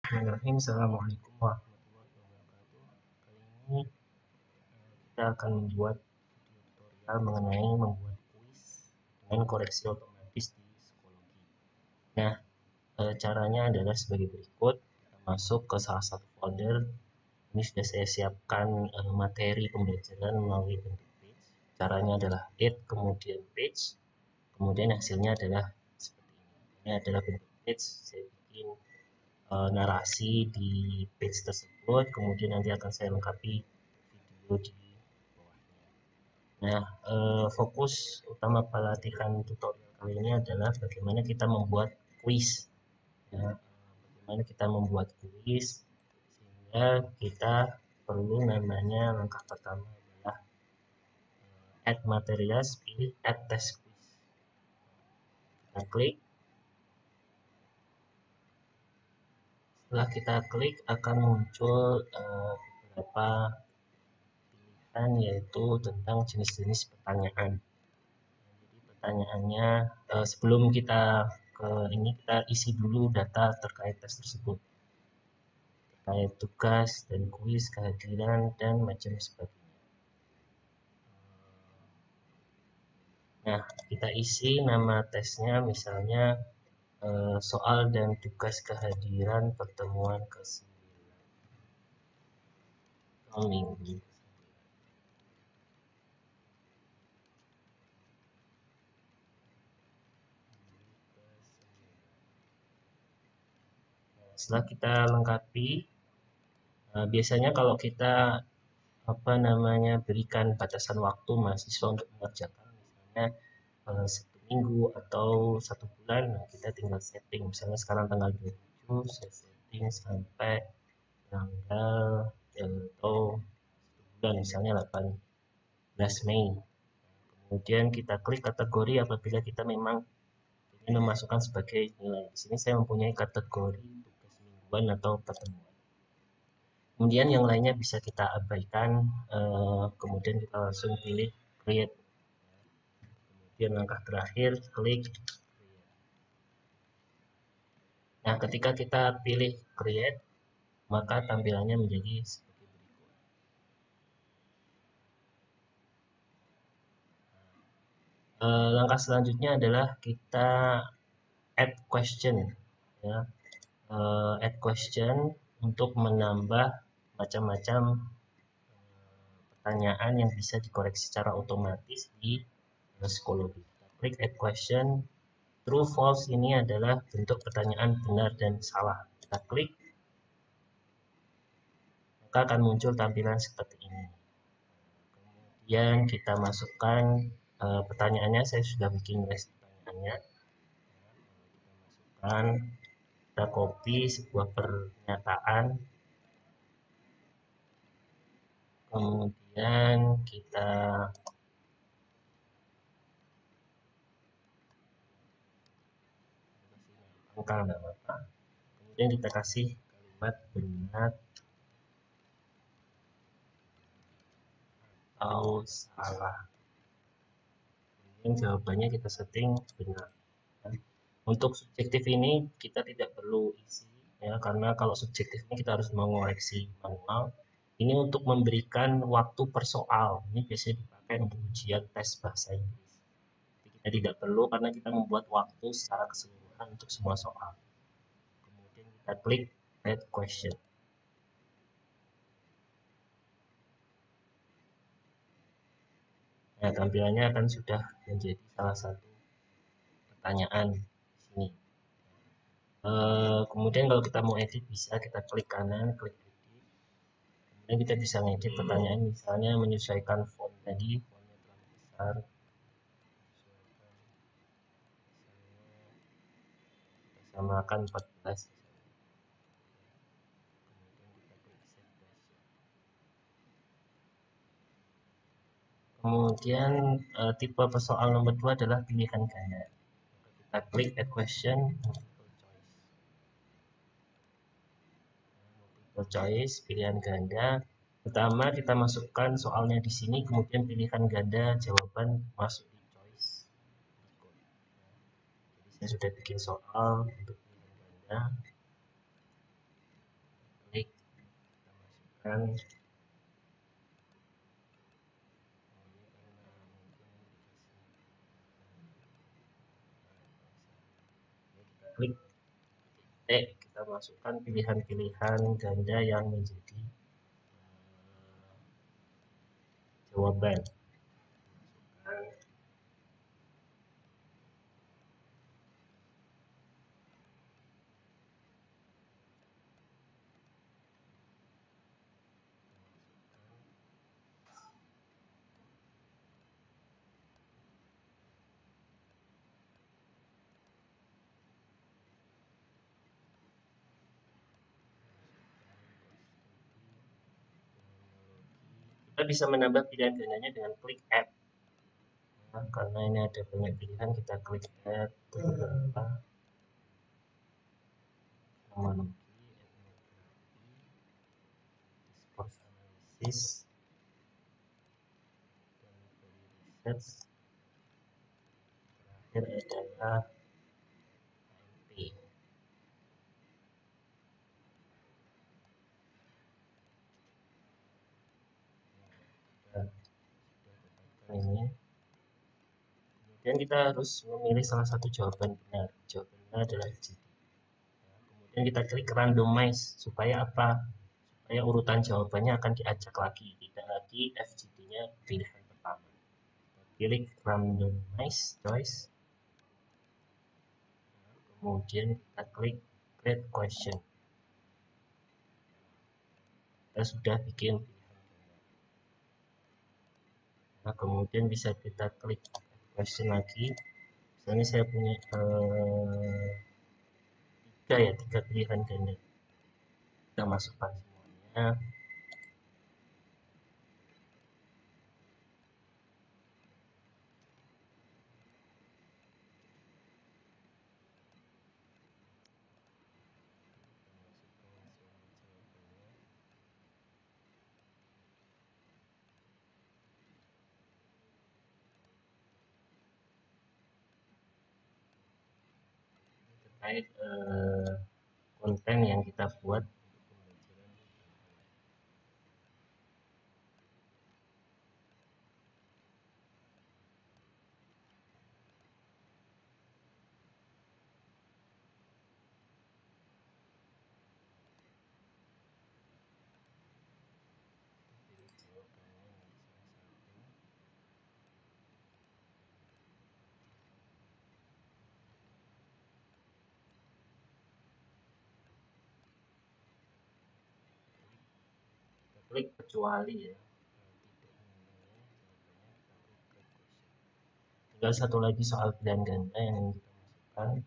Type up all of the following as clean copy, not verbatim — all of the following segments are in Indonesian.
Bismillahirrahmanirrahim. Assalamualaikum warahmatullahi wabarakatuh. Kali ini kita akan membuat tutorial mengenai membuat kuis dengan koreksi otomatis di psikologi. Nah, caranya adalah sebagai berikut. Kita masuk ke salah satu folder. Ini sudah saya siapkan materi pembelajaran melalui bentuk page. Caranya adalah add kemudian page, kemudian hasilnya adalah seperti ini. Ini adalah bentuk page. Saya bikin narasi di page tersebut, kemudian nanti akan saya lengkapi video di bawahnya. Nah, fokus utama pelatihan tutorial kali ini adalah bagaimana kita membuat kuis, ya, bagaimana kita membuat kuis sehingga kita perlu namanya langkah pertama adalah add materials, pilih add test quiz. Kita klik. Setelah kita klik akan muncul beberapa pilihan, yaitu tentang jenis-jenis pertanyaan. Jadi pertanyaannya sebelum kita ke ini, kita isi dulu data terkait tes tersebut, terkait tugas dan kuis, kehadiran dan macam sebagainya. Nah, kita isi nama tesnya, misalnya soal dan tugas kehadiran pertemuan ke-9 minggu. Setelah kita lengkapi, biasanya kalau kita berikan batasan waktu mahasiswa untuk mengerjakan, misalnya 1 minggu atau 1 bulan, nah kita tinggal setting. Misalnya sekarang tanggal 27, saya setting sampai tanggal atau 1 bulan, misalnya 18 Mei. Kemudian kita klik kategori apabila kita memang ingin memasukkan sebagai nilai. Di sini saya mempunyai kategori tugas mingguan atau pertemuan. Kemudian yang lainnya bisa kita abaikan, kemudian kita langsung pilih create. Kemudian langkah terakhir klik create. Nah, ketika kita pilih create, maka tampilannya menjadi seperti berikut. Langkah selanjutnya adalah kita add question, ya. Add question untuk menambah macam-macam pertanyaan yang bisa dikoreksi secara otomatis di psikologi. Klik add question. True false ini adalah bentuk pertanyaan benar dan salah. Kita klik, maka akan muncul tampilan seperti ini. Kemudian kita masukkan pertanyaannya, saya sudah bikin list pertanyaannya. Kita masukkan, kita copy sebuah pernyataan, kemudian kita kemudian kita kasih kalimat benar atau salah. Kemudian jawabannya kita setting benar. Untuk subjektif ini kita tidak perlu isi, ya, karena kalau subjektif ini kita harus mengoreksi manual. Ini untuk memberikan waktu per soal. Ini biasanya dipakai untuk ujian tes bahasa Inggris. Jadi kita tidak perlu karena kita membuat waktu secara keseluruhan untuk semua soal. Kemudian kita klik add question. Nah, tampilannya akan sudah menjadi salah satu pertanyaan di sini. Kemudian kalau kita mau edit, bisa kita klik kanan, klik edit. Kemudian kita bisa ngedit pertanyaan, misalnya menyesuaikan font tadi, fontnya terlalu besar. Kita samakan 14. Kemudian tipe persoalan nomor 2 adalah pilihan ganda. Kita klik add question, multiple choice, pilihan ganda. Pertama kita masukkan soalnya di sini, kemudian pilihan ganda jawaban masuk di choice. Jadi saya sudah bikin soal untuk pilihan ganda. dan klik kita masukkan pilihan-pilihan ganda yang menjadi jawaban. Kita bisa menambah pilihan gandanya dengan klik add. Nah, karena ini ada banyak pilihan, kita klik add beberapa teknologi, discourse analysis, dan research. Terakhir adalah ANP. Ini. Kemudian kita harus memilih salah satu jawaban benar. Jawabannya adalah FGD. Kemudian kita klik randomize supaya apa? Supaya urutan jawabannya akan diacak lagi, tidak lagi FGD-nya pilihan pertama. Pilih randomize choice. Kemudian kita klik create question. Kita sudah bikin pilihan. Nah, kemudian bisa kita klik question lagi. Misalnya saya punya tiga pilihan ganda. Kita masukkan semuanya. Terkait konten yang kita buat. Klik kecuali ya. Tinggal satu lagi soal pilihan ganda yang ingin kita masukkan.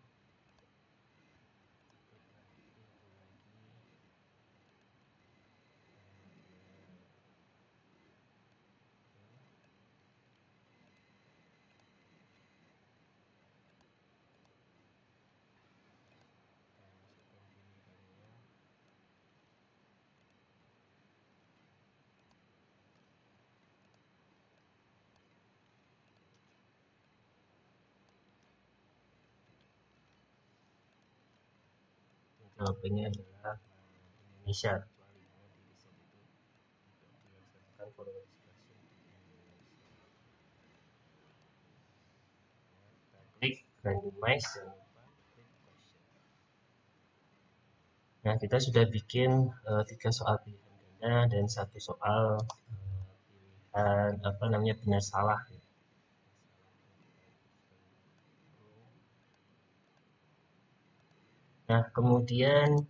Jawabannya adalah Indonesia. Klik randomize. Nah, kita sudah bikin 3 soal pilihan ganda dan 1 soal pilihan benar salah. Nah, kemudian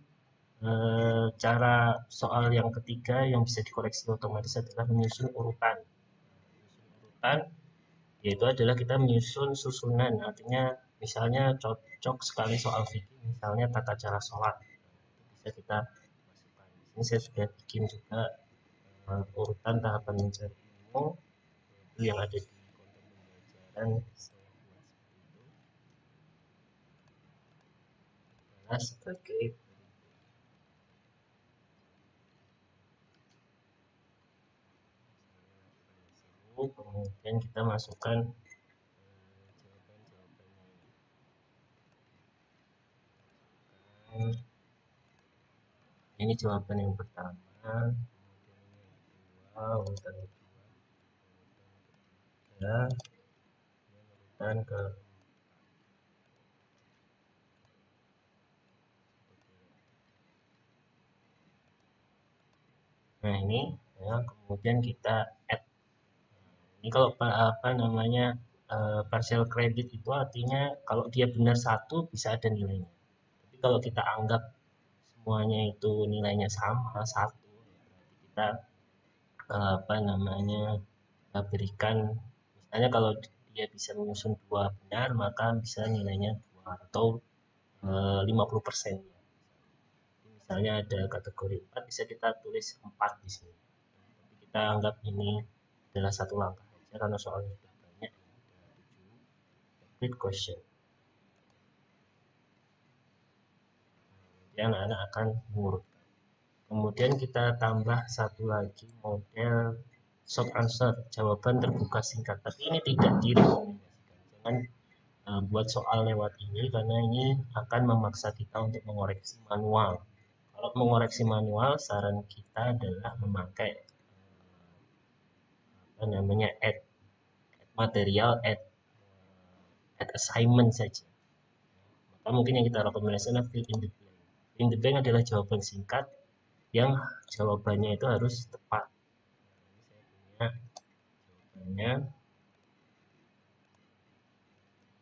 cara soal yang ketiga yang bisa dikoreksi otomatis adalah menyusun urutan. Yaitu adalah kita menyusun susunan, artinya misalnya cocok sekali soal fikih, misalnya tata cara sholat, bisa kita masukkan. Ini saya sudah bikin juga urutan tahapan mencari ilmu itu yang ada di konten pembelajaran saya buat seperti itu. Sebagai kemudian kita masukkan jawaban-jawabannya. Ini jawaban yang pertama. urutan kedua, urutan ketiga, urutan ke. Nah ini ya, kemudian kita add. Ini kalau apa namanya partial credit itu artinya kalau dia benar satu bisa ada nilainya. Tapi kalau kita anggap semuanya itu nilainya sama satu, kita apa namanya berikan, misalnya kalau dia bisa menyusun dua benar maka bisa nilainya 2 atau 50%. Misalnya ada kategori 4 bisa kita tulis 4 di sini. Tapi kita anggap ini adalah satu langkah saja karena soalnya sudah banyak, complete question. Jadi anak-anak akan mengurutkan. Kemudian kita tambah satu lagi model short answer, jawaban terbuka singkat. Tapi ini tidak direkomendasikan. Jangan buat soal lewat ini karena ini akan memaksa kita untuk mengoreksi manual. Kalau mengoreksi manual, saran kita adalah memakai apa namanya add material, add assignment saja. Maka mungkin yang kita rekomendasikan adalah fill in the blank. Fill in the blank adalah jawaban singkat yang jawabannya itu harus tepat. Ini saya punya jawabannya.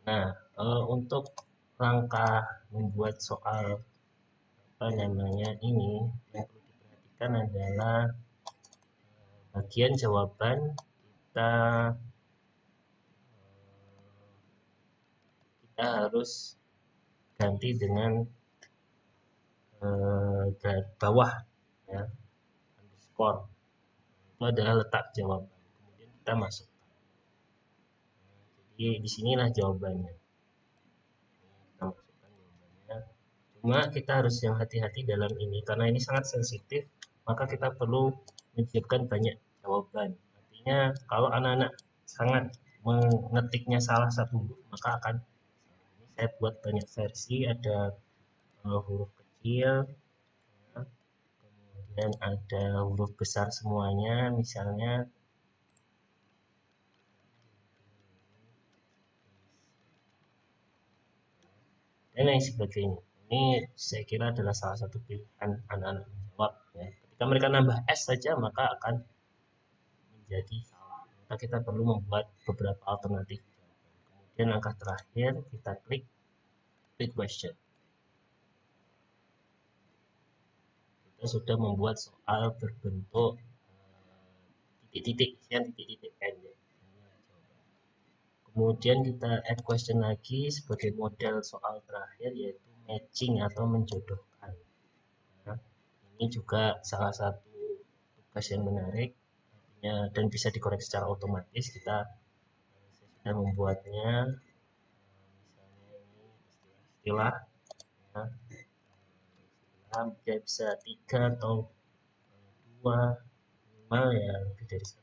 Nah, untuk langkah membuat soal apa namanya ini yang perlu diperhatikan adalah bagian jawaban kita harus ganti dengan bawah ya, underscore itu adalah letak jawaban, kemudian kita masuk. Jadi disinilah jawabannya. Kita masukkan jawabannya. Cuma kita harus yang hati-hati dalam ini karena ini sangat sensitif, maka kita perlu menyiapkan banyak jawaban. Artinya kalau anak-anak sangat mengetiknya salah satu huruf maka akan ini saya buat banyak versi, ada huruf kecil, kemudian ada huruf besar semuanya, misalnya dan lain sebagainya. Ini saya kira adalah salah satu pilihan anak-anak menjawab. Ya. Ketika mereka nambah S saja maka akan menjadi salah. Maka kita perlu membuat beberapa alternatif. Kemudian langkah terakhir kita klik question. Kita sudah membuat soal berbentuk titik-titik, isian titik-titik pendek. Kemudian kita add question lagi sebagai model soal terakhir yaitu matching atau menjodohkan. Nah, ini juga salah satu tugas yang menarik dan bisa dikoreksi secara otomatis. Kita sudah membuatnya, misalnya ini istilah ya, dia bisa 3 atau 2 minimal ya lebih dari 1.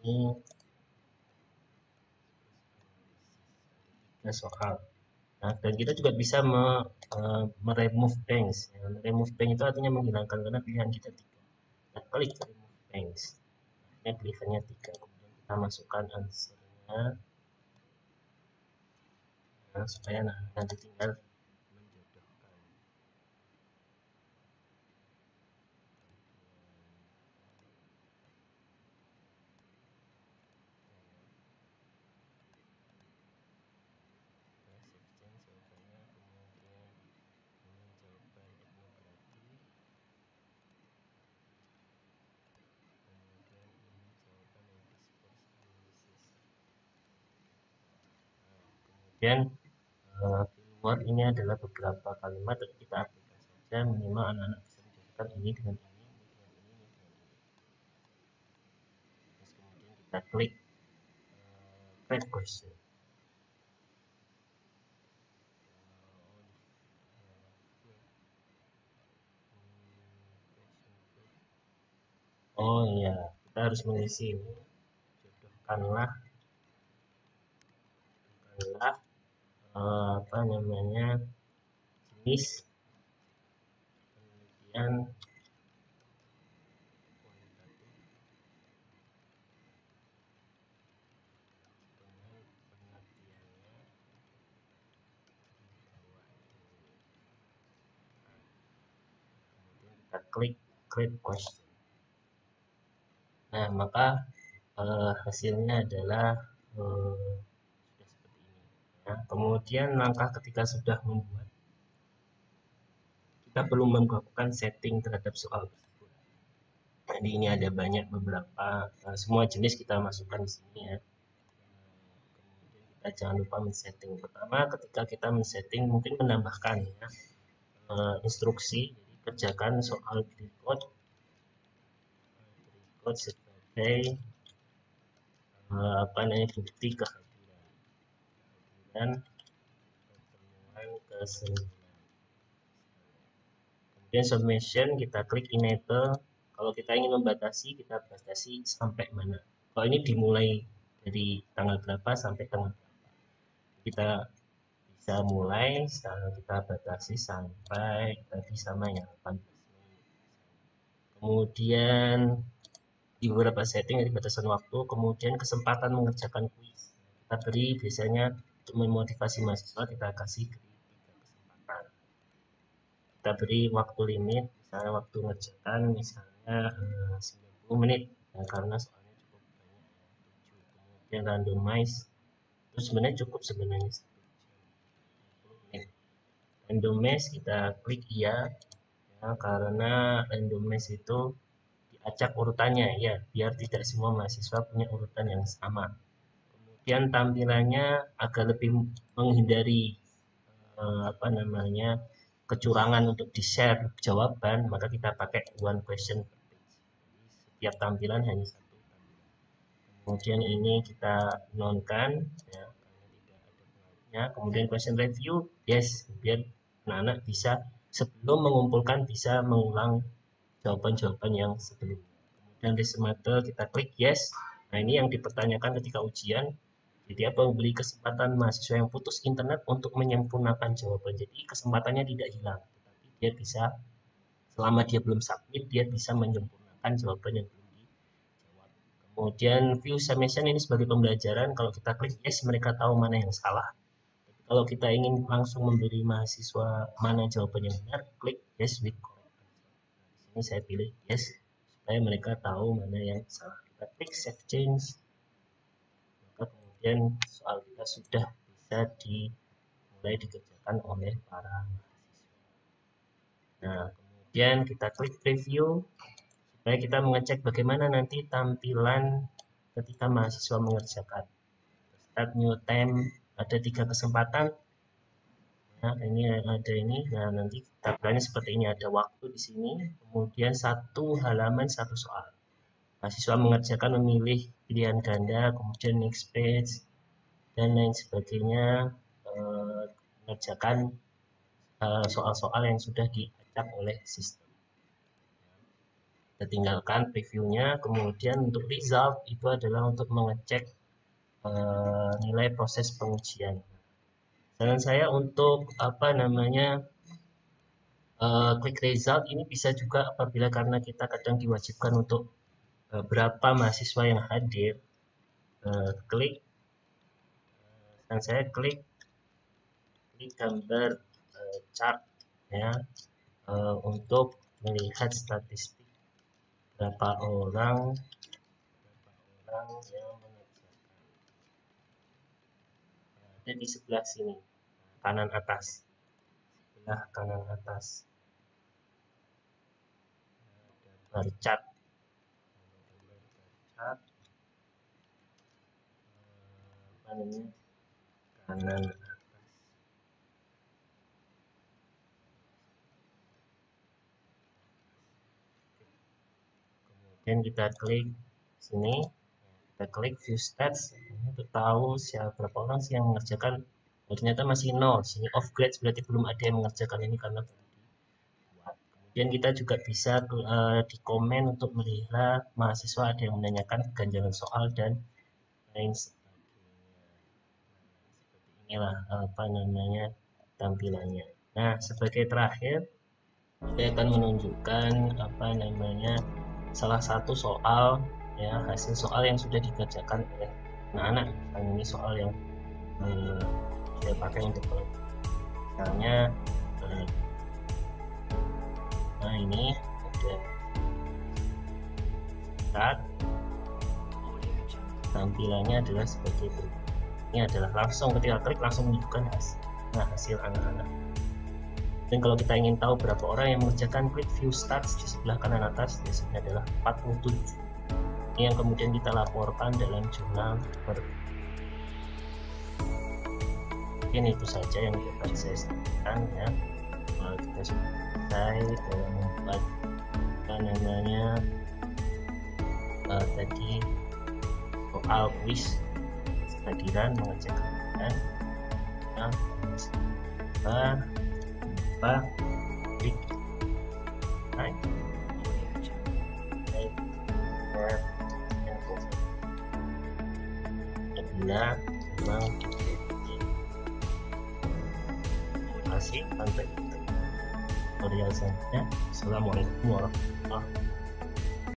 Ini soal. Nah, dan kita juga bisa meremove banks. Ya, remove bank itu artinya menghilangkan karena pilihan kita 3. Kita klik remove banks. Ini pilihannya 3. Kemudian kita masukkan answernya. Nah, supaya nanti tinggal menjodohkan. Kemudian keyword ini adalah beberapa kalimat yang kita aplikasikan saja, minimal anak-anak bisa menjadikan ini dengan ini, ini dengan ini, ini dengan ini. Terus kemudian kita klik create question. Oh iya, kita harus mengisi ini. Jodohkanlah apa namanya jenis penelitian kita klik create question. Nah, maka hasilnya adalah sudah seperti ini. Nah, kemudian langkah ketika sudah membuat, kita perlu melakukan setting terhadap soal tersebut. Jadi ini ada banyak beberapa, semua jenis kita masukkan di sini ya. Kemudian kita jangan lupa men-setting. Pertama, ketika kita men-setting mungkin menambahkan ya instruksi. Jadi kerjakan soal berikut sebagai bukti kehadiran pertemuan ke-9. Kemudian summation, kita klik enable. Kalau kita ingin membatasi, kita batasi sampai mana. Kalau ini dimulai dari tanggal berapa sampai tanggal berapa. Kita bisa mulai, sekarang kita batasi sampai tadi sama ya 18 menit. Kemudian di beberapa setting dari batasan waktu, kemudian kesempatan mengerjakan kuis. Kita beri biasanya untuk memotivasi mahasiswa, kita kasih 3 kesempatan. Kita beri waktu limit, misalnya waktu mengerjakan misalnya 90 menit ya, karena soalnya cukup banyak ya, 7. Kemudian randomize, itu sebenarnya cukup sebenarnya 10 menit. Randomize kita klik iya ya, karena randomize itu diacak urutannya ya, biar tidak semua mahasiswa punya urutan yang sama. Kemudian tampilannya agak lebih menghindari kecurangan untuk di-share jawaban, maka kita pakai one question per page. Setiap tampilan hanya satu tampilan. Kemudian ini kita nonkan ya, karena tidak ada pengaruhnya. Kemudian question review, yes, biar anak-anak bisa sebelum mengumpulkan bisa mengulang jawaban-jawaban yang sebelumnya. Kemudian resume kita klik yes. Nah, ini yang dipertanyakan ketika ujian. Jadi apa, memberi kesempatan mahasiswa yang putus internet untuk menyempurnakan jawaban. Jadi kesempatannya tidak hilang, tetapi dia bisa, selama dia belum submit, dia bisa menyempurnakan jawaban yang belum dijawab. Kemudian view summation ini sebagai pembelajaran. Kalau kita klik yes, mereka tahu mana yang salah. Tapi kalau kita ingin langsung memberi mahasiswa mana jawaban yang benar, klik yes with correct answer. Nah, di sini saya pilih yes supaya mereka tahu mana yang salah. Kita klik save change. Kemudian soal kita sudah bisa dimulai dikerjakan oleh para mahasiswa. Nah, kemudian kita klik preview supaya kita mengecek bagaimana nanti tampilan ketika mahasiswa mengerjakan. Start new time, ada 3 kesempatan. Nah, ini ada ini. Nah, nanti tampilannya seperti ini, ada waktu di sini, kemudian 1 halaman 1 soal. Mahasiswa mengerjakan memilih pilihan ganda, kemudian next page, dan lain sebagainya, mengerjakan soal-soal yang sudah diacak oleh sistem. Kita tinggalkan previewnya. Kemudian untuk result itu adalah untuk mengecek nilai proses pengujian. Saran saya untuk klik result ini bisa juga apabila karena kita kadang diwajibkan untuk berapa mahasiswa yang hadir, klik dan saya klik gambar chart ya, untuk melihat statistik berapa orang yang mengerjakan. Ada di sebelah sini, kanan atas, sebelah kanan atas, gambar chart. Kanan atas. Kemudian kita klik sini, kita klik view stats untuk tahu berapa orang sih yang mengerjakan. Ternyata masih 0, sini off grade, berarti belum ada yang mengerjakan ini karena baru dibuat. Kemudian kita juga bisa di komen untuk melihat mahasiswa ada yang menanyakan ganjalan soal dan lain sebagainya. Seperti inilah tampilannya. Nah, sebagai terakhir saya akan menunjukkan salah satu soal ya, hasil soal yang sudah dikerjakan oleh anak-anak. Ini soal yang saya pakai untuk misalnya nah ini kemudian start. Tampilannya adalah sebagai berikut. Ini adalah langsung ketika klik langsung menunjukkan hasil anak-anak. Dan kalau kita ingin tahu berapa orang yang mengerjakan klik view stats di sebelah kanan atas, biasanya adalah 47. Ini yang kemudian kita laporkan dalam jurnal. Mungkin itu saja yang dapat saya sampaikan ya. Kalau kita sudah selesai dalam membuat tadi soal kuis kehadiran mengerjakan dan klik apabila memang masih sampai tutorial selanjutnya. Assalamualaikum warahmatullahi wabarakatuh.